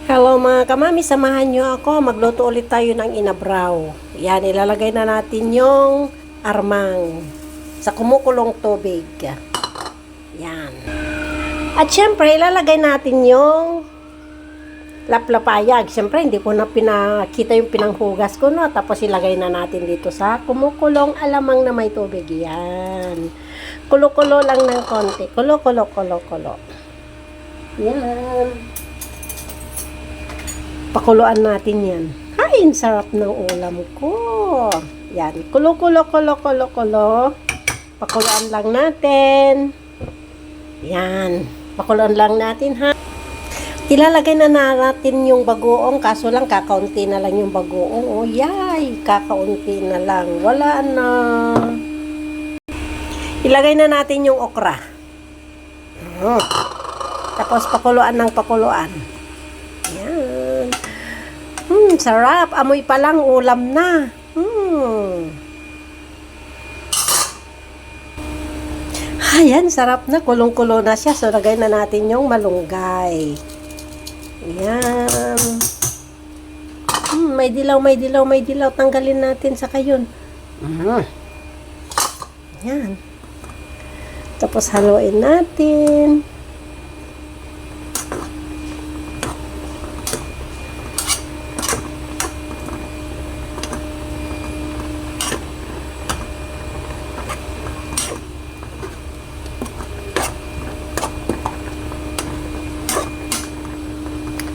Hello mga kamami, samahan nyo ako. Magluto ulit tayo ng inabraw. Yan, ilalagay na natin yung armang sa kumukulong tubig. Yan. At syempre, ilalagay natin yung laplapayag. Syempre, hindi ko na pinakita yung pinanghugas ko, no? Tapos ilagay na natin dito sa kumukulong alamang na may tubig. Yan. Kulo-kulo lang ng konti. Kulo-kulo. Yan. Pakuluan natin yan. Ay, ang sarap ng ulam ko. Yan. Kulo. Pakuluan lang natin. Yan. Pakuluan lang natin, ha. Ilalagay na natin yung bagoong. Kaso lang, kakaunti na lang yung bagoong. O, yay. Kakaunti na lang. Wala na. Ilagay na natin yung okra. Tapos, pakuluan ng pakuluan. Yan. Sarap. Amoy pa lang, ulam na. Ayan, sarap na. Kulong-kulo na siya. So, lagay na natin yung malunggay. Ayan. May dilaw. Tanggalin natin sa kayon. Ayan. Tapos, haluin natin.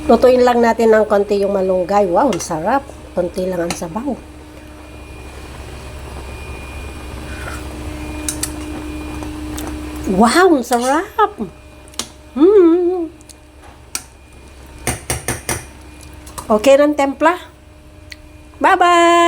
Lutuin lang natin ng konti yung malunggay. Wow, ang sarap. Konti lang ang sabaw. Wow, ang sarap. Okay ng templa. Bye-bye!